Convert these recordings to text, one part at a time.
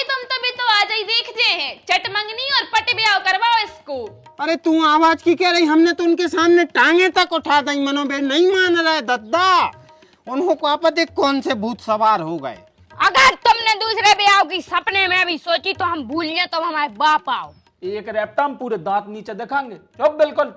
तुम तो भी तो आज ही देखते हैं, चट मंगनी और पट ब्याह करवाओ इसको। अरे तू आवाज की कह रही? हमने तो उनके सामने टांगे तक उठा दी, मनोबे नहीं मान रहा है दद्दा। उनको क्या पता कौन से भूत सवार हो गए। अगर तुमने दूसरे ब्याह की सपने में भी सोची तो हम भूल गए, तो हमारे बाप आओ। एक रैप्टा हम पूरे दांत नीचे दिखाएंगे। चुप बिल्कुल।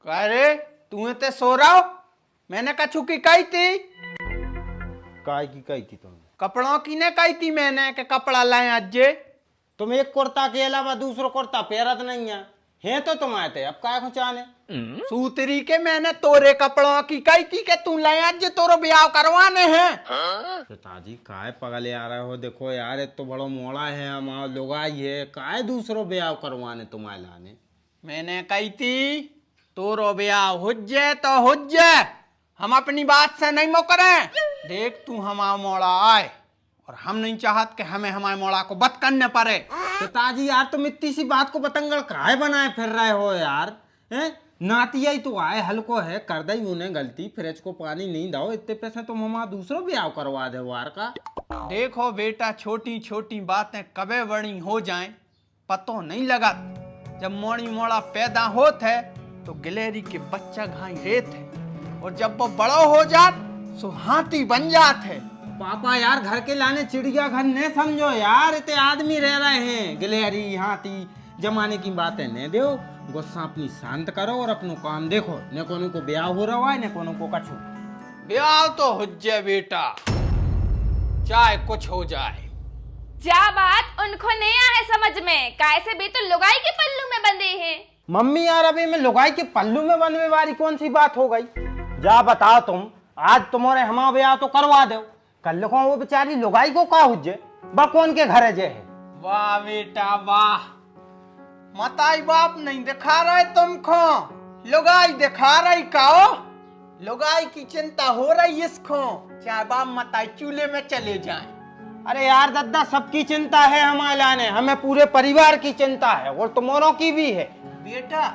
अरे तू ते सो रहा हो? मैंने कछु की कही थी? काय की कही थी तुमने? कपड़ों की ने कही थी मैंने कि कपड़ा लाए अज्जे। तुम एक कुर्ता के अलावा दूसरा कुर्ता पहरत नहीं है तो तुम आए थे, अब काय खुचाने? सूतरी के मैंने तोरे कपड़ों की कही थी कि तू लाए अज्जे तोरो ब्याह करवाने हैं। पिताजी काय पगले आ रहे हो? देखो यार ये तो बड़ो मोड़ा है, हमारा लुगाई है, काय दूसरो ब्याह करवाने तुम्हारे लाने? मैंने कही थी तोरो ब्याह हो जाए तो हो जाए, हम अपनी बात से नहीं मुकरें। देख तू हमारा मोड़ा आए और हम नहीं चाहत कि हमें हमारे मोड़ा को बत करने पड़े। पिताजी यार तुम इतनी सी बात को बतंगड़ काहे बनाए फिर रहे हो यार? हैं नातिया ही तो आए, हल्को है कर दई उन्हें गलती, फ्रिज को पानी नहीं दाओ, इतने पैसे तुम हमारा दूसरो ब्याह करवा दे वार का। देखो बेटा, छोटी छोटी बातें कबे बड़ी हो जाएं पतो नहीं लगा। जब मोड़ी मोड़ा पैदा होत है तो गिलेरी के बच्चा घाई रेत है, और जब वो बड़ो हो जात सो हाथी बन जात है। पापा यार घर के लाने चिड़िया घर न समझो यार, इतने आदमी रह रहे हैं, गिलहरी हाथी जमाने की बातें न दो। गुस्सा अपनी शांत करो और अपनो काम देखो। न कोनो को ब्याह हो रहा है न कोनो को कछु। ब्याह तो हो जाए बेटा, चाहे कुछ हो जाए। क्या बात उनको नहीं आए समझ में? कैसे भी तो लुगाई के पल्लू में बंधे हैं। मम्मी यार अभी मैं लुगाई के पल्लू में बनने वाली कौन सी बात हो गई? जा बताओ तुम, आज तुम्हारे हमारा ब्याह तो करवा दो, कल को वो बेचारी लुगाई को का हुज्जे बकौन के घर जे है। वाह बेटा वाह, मताई बाप नहीं दिखा रहे तुमको, लुगाई दिखा रही काओ। लुगाई की चिंता हो रही इसको, चाहे बाप मताई चूल्हे में चले जाएं। अरे यार दद्दा सबकी चिंता है हमारे लाने, हमें पूरे परिवार की चिंता है और तुम्हारों की भी है। बेटा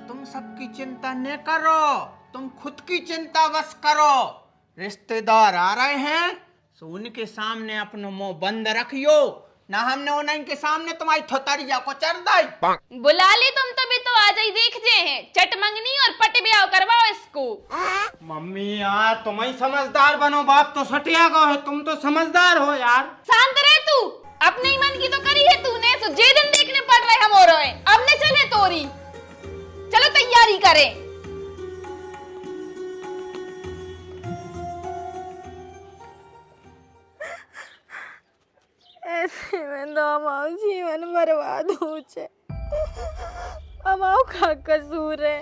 तुम सबकी चिंता न करो, तुम खुद की चिंता बस करो। रिश्तेदार आ रहे हैं तो उनके सामने अपना मुंह बंद रखियो, ना हमने उन्हीं के सामने तुम्हारी थोतरिया को चढ़ दी। बुला ली तुम तो भी तो आज ही देखते हैं, चट मंगनी और पट ब्याह करवाओ इसको। मम्मी यार तुम ही समझदार बनो, बाप तो सटिया गो है, तुम तो समझदार हो यार। शांत रहे तू, अपने ही मन की तो करी है तूने, तो जे दिन देखने पड़ रहे हम और अब ने चले तोरी। चलो तैयारी करें। ऐसे में तो हमारा जीवन बर्बाद हो जाए। हमारा का कसूर है?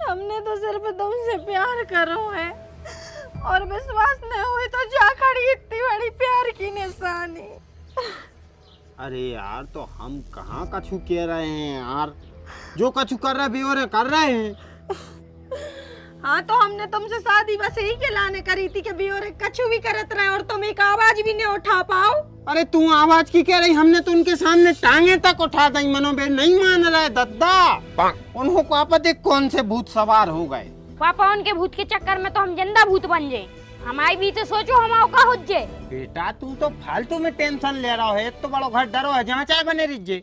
हमने तो सिर्फ तुमसे प्यार करो है और विश्वास न हुए तो जा खड़ी इतनी बड़ी प्यार की निशानी। अरे यार तो हम कहाँ कछु कह रहे हैं यार, जो कछु कर रहे भी और कर रहे हैं। हाँ तो हमने तुमसे शादी बस यही के लाने करी थी कि भी और कछु भी करत रहे और तुम एक आवाज भी नहीं उठा पाओ। अरे तू आवाज की कह रही? हमने तो उनके सामने टांगे तक उठा दी, मनोबे नहीं मान रहे दद्दा। उनको क्या पता कौन से भूत सवार हो गए। पापा उनके भूत के चक्कर में तो हम जिंदा भूत बन जाए, हमारी भी तो सोचो हमारा का हो जाए। बेटा तू तो फालतू में टेंशन ले रहा है, तो बड़ो घर डरो है जहाँ चाहे बने रहिए।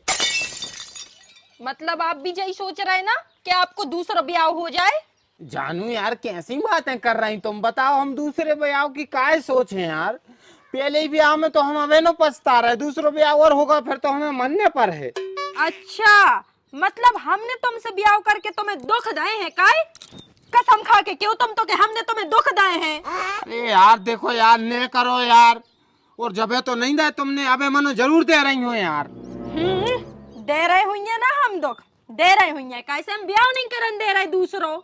मतलब आप भी यही सोच रहे ना कि आपको दूसरा ब्याह हो जाए? जानू यार कैसी बातें कर रही तुम, बताओ हम दूसरे ब्याह की काय सोच है यार। पहले ही ब्याह में तो हम अवे नो पछता रहे, दूसरा ब्याह और होगा फिर तो हमें मरने पर है। अच्छा मतलब हमने तुमसे ब्याह करके तुम्हें दुख दे हैं काय? कसम खा के क्यों तुम तो कि हमने तुम्हें दुख दे हैं? अरे यार देखो यार, ने करो यार, और जबे तो नहीं दे तुमने, अबे मनो जरूर दे रही हो यार। दे रहे हुई है ना, हम दुख दे रहे हुई है, कैसे हम ब्याह नहीं करन दे रहे दूसरों।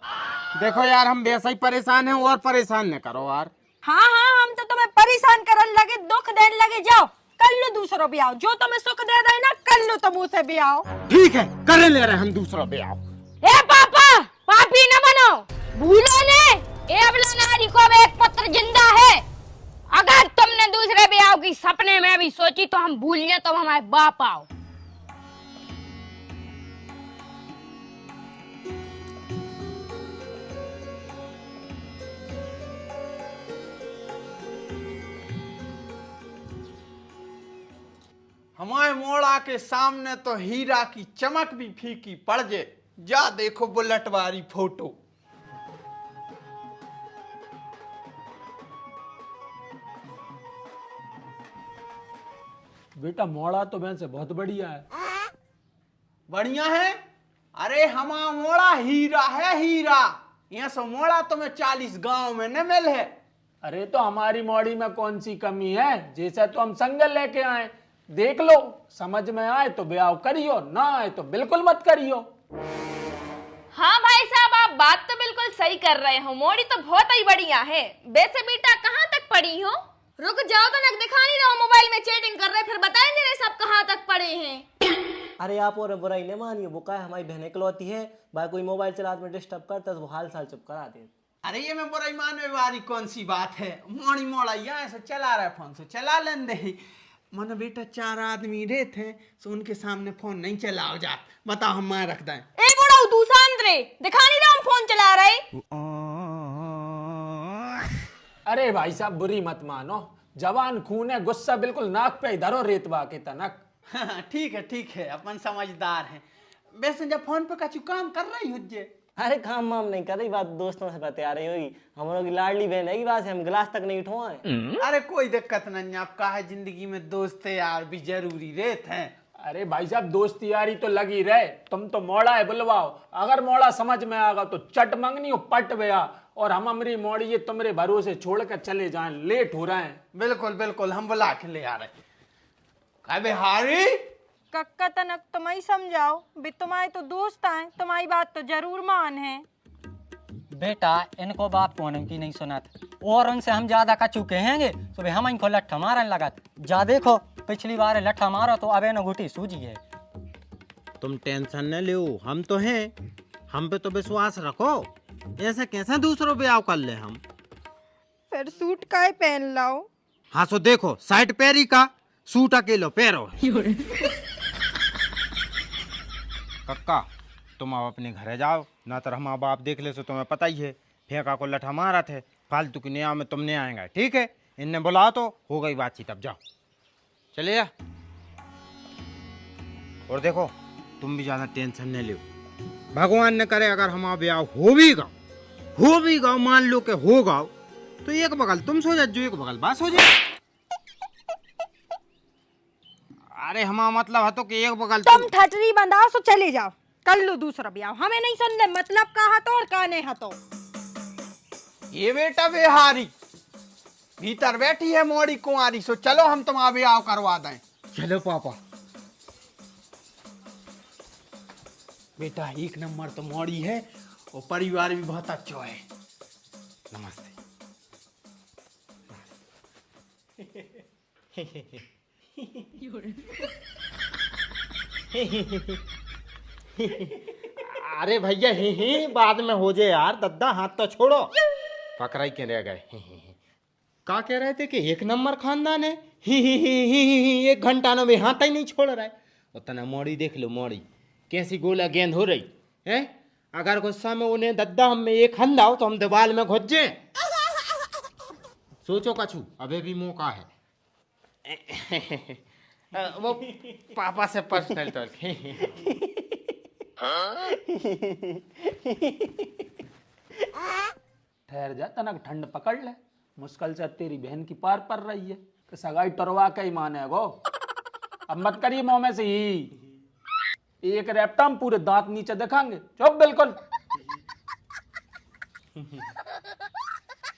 देखो यार हम वैसे ही परेशान हैं, और परेशान न करो यार। हाँ हाँ हम तो तुम्हें परेशान करन लगे, दुख देने लगे। जाओ कर लो दूसरा ब्याह, जो तुम्हें सुख दे रहे ना कर लो तुम उसे ब्याह। ठीक है कर ले रहे हम दूसरा ब्याह। ए पापा, पापी न बनो, भूलो ने ए अबला नारी को अब एक पुत्र जिंदा है। अगर तुमने दूसरे ब्याह की सपने में भी सोची तो हम भूल गए, तो हमारे बाप आओ। हमारे मोड़ा के सामने तो हीरा की चमक भी फीकी पड़ जे। जा देखो बुलेट वाली फोटो। बेटा मोड़ा तो वैसे बहुत बढ़िया है। बढ़िया है? अरे हमारा मोड़ा हीरा है, हीरा। यहाँ से मोड़ा तुम्हें 40 गांव में न मिल है। अरे तो हमारी मोड़ी में कौन सी कमी है, जैसा तो हम संगल लेके आए। देख लो, समझ में आए तो ब्याह करियो, ना आए तो बिल्कुल मत करियो। हाँ भाई साहब, आप बात तो बिल्कुल सही कर रहे हो। मोड़ी तो बहुत ही बढ़िया है। वैसे बेटा कहाँ तक पढ़ी हो? रुक जाओ तो नक दिखा नहीं रहो, मोबाइल में चैटिंग कर रहे, फिर बताएंगे रे सब कहाँ तक पढ़े हैं। अरे आप और बुराई नहीं मानिए, वो का है हमारी बहन इकलौती है, भाई कोई मोबाइल चलाते में डिस्टर्ब करता है तो वो हाल साल चुप करा दे। अरे ये में बुराई मानने वाली कौन सी बात है? मोड़ी मोड़ा यहाँ से चला रहा है, फोन से चला लेन दे। मन बेटा 4 आदमी रहे थे, तो उनके सामने फोन नहीं चलाओ जा। बताओ हम मार रख दें? ए बुढ़ाऊ तू शांत रे, दिखा नहीं रहा हम फोन चला रहे। अरे भाई साहब बुरी मत मानो, जवान खून है, गुस्सा बिल्कुल नाक पे धरो रेतवा के तनक। ठीक है, अपन समझदार हैं। वैसे जब फोन पे कछु काम कर रही हो जे? अरे काम वाम नहीं कर रही, बात दोस्तों से बता रही होगी। हम लोग की लाडली बहन है, बात से हम गिलास तक नहीं उठवाए। अरे कोई दिक्कत नहीं, आपका है जिंदगी में दोस्त यार भी जरूरी रहते हैं। अरे भाई साहब दोस्ती यारी तो लगी रहे, तुम तो मोड़ा है बुलवाओ। अगर मोड़ा समझ में आगा तो चट मंगनी हो पट बया, और हम अमरी मोड़ी ये तुम्हारे भरोसे छोड़ कर चले जाएं, लेट हो रहे हैं। बिल्कुल हम बुला के ले आ रहे। काय बिहारी? कक्का तनक तुम ही समझाओ भी, तुम्हारे तो दोस्त आए, तुम्हारी बात तो जरूर मान है। बेटा इनको बाप को की नहीं सुना, और उनसे हम ज्यादा का चुके हैंगे तो हम इनको लट्ठा मारने लगा। जा देखो पिछली बार लट्ठा मारो तो अब न घुटी सूझी है। तुम टेंशन न लो, हम तो हैं, हम पे तो विश्वास रखो। ऐसे कैसे दूसरों ब्याह कर ले हम? फिर सूट काहे पहन लाओ? हाँ सो देखो, साइड पैरी का सूट अकेलो पैरो। कक्का तुम अब अपने घरे जाओ, ना तो हमारा बाप देख ले, सो तुम्हें पता ही है फेंका को लठा मारा थे। फालतू की निया में तुमने आएगा, ठीक है? इनने बुला तो हो गई बातचीत, अब जाओ चले जा। और देखो तुम भी ज्यादा टेंशन नहीं लो, भगवान ने करे अगर हमारा ब्याह हो भी गाओ, मान लो के हो गाओ, तो एक बगल तुम सो जा, जो एक बगल बात हो जाए। अरे हमारा मतलब है तो कि एक बगल तुम ठटरी बंधाओ सो चले जाओ, कर लो दूसरा ब्याह। हमें नहीं सुनने, मतलब कहा तो और कहने हा तो। ये बेटा बिहारी भीतर बैठी है मोड़ी कुंवारी, सो चलो हम तुम्हारा ब्याह करवा दें। चलो पापा। बेटा 1 नंबर तो मोड़ी है, और परिवार भी बहुत अच्छा है। नमस्ते। अरे भैया ही बाद में हो जाए यार, दद्दा हाथ तो छोड़ो। पकड़ा ही के रह गए। का कह रहे थे कि 1 नंबर खानदान है, ही 1 घंटा में भी हाथ ही नहीं छोड़ रहा है। उतना मोड़ी देख लो, मोड़ी कैसी गोला गेंद हो रही है। अगर गुस्सा में उन्हें दद्दा हम में एक हंदाओ तो हम दीवार में घुस जाए। सोचो कछु, अबे भी मौका है। वो पापा से पर्सनल टॉक। ठहर जा तनक, ठंड पकड़ ले। मुश्किल से तेरी बहन की पार पड़ रही है कि सगाई टरवा के ही माने गो। अब मत करिए मुंह में से ही, एक रैप्टा हम पूरे दांत नीचे दिखाएंगे। चुप बिल्कुल।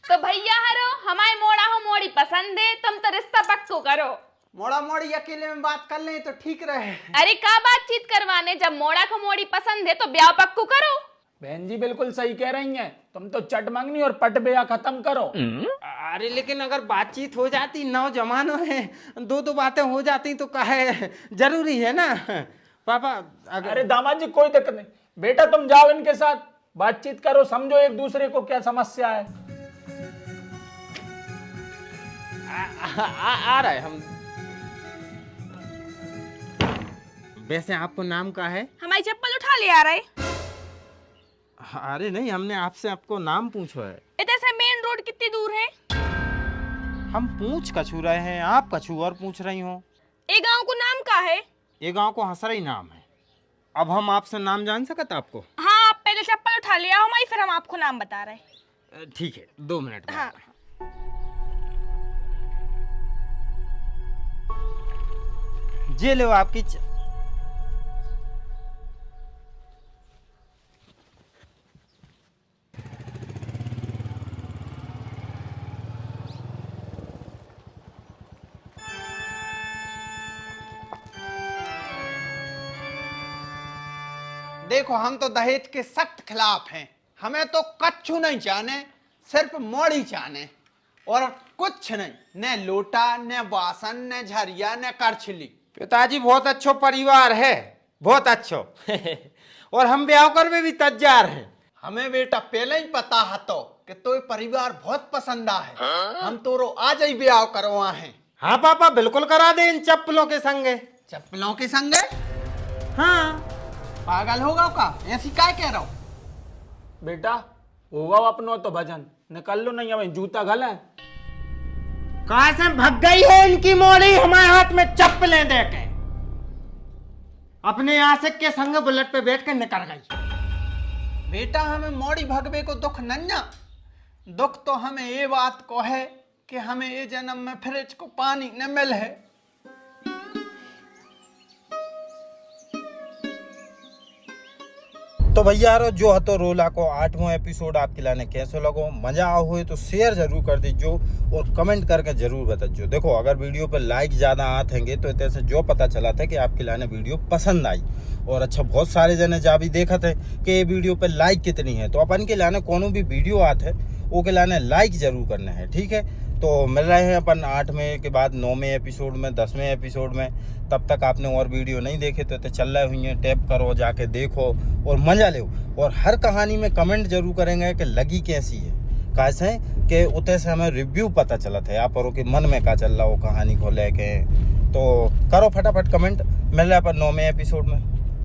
तो भैया हरो, हमारे मोड़ा हो मोड़ी पसंद है, तुम तो रिश्ता पक्को करो। मोड़ा मोड़ी अकेले में बात कर लें तो ठीक रहे। अरे का बातचीत करवाने, जब मोड़ा को मोड़ी पसंद है तो ब्याह पक्को करो। बहन जी बिल्कुल सही कह रही हैं, तुम तो चट मंगनी और पट बेया खत्म करो। अरे लेकिन अगर बातचीत हो जाती, नौजवानों है, दो बातें हो जाती तो काहे जरूरी है ना पापा। अरे दामाद जी कोई दिक्कत नहीं, बेटा तुम जाओ इनके साथ, बातचीत करो, समझो एक दूसरे को क्या समस्या है। आ रहे हम। वैसे आपको नाम का है? हमारी चप्पल उठा ले आ रहे। अरे नहीं, हमने आपसे आपको नाम पूछो है। इधर से मेन रोड कितनी दूर है? हम पूछ कछू रहे हैं, आप कछू और पूछ रही हो। ये गांव को नाम का है? ये गांव को हसरई नाम है। अब हम आपसे नाम जान सकते आपको? हाँ, आप पहले चप्पल उठा लिया हमारी, फिर हम आपको नाम बता रहे हैं। ठीक है, 2 मिनट में। हाँ। ये लो आपकी देखो, हम तो दहेज के सख्त खिलाफ हैं। हमें तो कच्छु नहीं चाहने, सिर्फ मोड़ी चाहने और कुछ नहीं, न लोटा, न बासन, न झरिया, न करछली। पिताजी बहुत अच्छो परिवार है, बहुत अच्छो। और हम ब्याह कर में भी तैयार हैं। हमें बेटा पहले ही पता है तो कि तो परिवार बहुत पसंद है। हम तो रो आज ही ब्याह करवा हैं। हाँ पापा, बिल्कुल करा दे इन चप्पलों के संगे। चप्पलों के संगे? हाँ। पागल होगा का? ऐसी काय कह रहा हूँ? बेटा होगा अपनो तो भजन निकल लो, नहीं अब जूता गल है। कहां से भग गई है इनकी मोड़ी हमारे हाथ में चप्पलें देके। अपने आशिक के संग बुलेट पे बैठ के निकल गई। बेटा हमें मोड़ी भगवे को दुख नन्ना, दुख तो हमें ये बात को है कि हमें ये जन्म में फ्रिज को पानी न मिल है। तो भैया जो हतो रोला को 8वां एपिसोड आपके लाने कैसे लगो, मजा आओ हुए तो शेयर जरूर कर दीजिए और कमेंट करके जरूर बताइए। देखो अगर वीडियो पर लाइक ज़्यादा आते हैं तो इतने से जो पता चला था कि आपके लाने वीडियो पसंद आई। और अच्छा बहुत सारे जने जा भी देखा थे कि ये वीडियो पर लाइक कितनी है, तो अपन के लाने कोनो भी वीडियो आते है वो के लाने लाइक जरूर करना है, ठीक है। तो मिल रहे हैं अपन 8वें के बाद 9वें एपिसोड में, 10वें एपिसोड में। तब तक आपने और वीडियो नहीं देखे तो चल रहे हुई हैं, टैप करो, जाके देखो और मज़ा लो। और हर कहानी में कमेंट जरूर करेंगे कि लगी कैसी है, कैसे कि उतने से हमें रिव्यू पता चला था आप और के मन में क्या चल रहा हो कहानी को लेके। तो करो फटाफट कमेंट। मिल रहा है अपन 9वें एपिसोड में।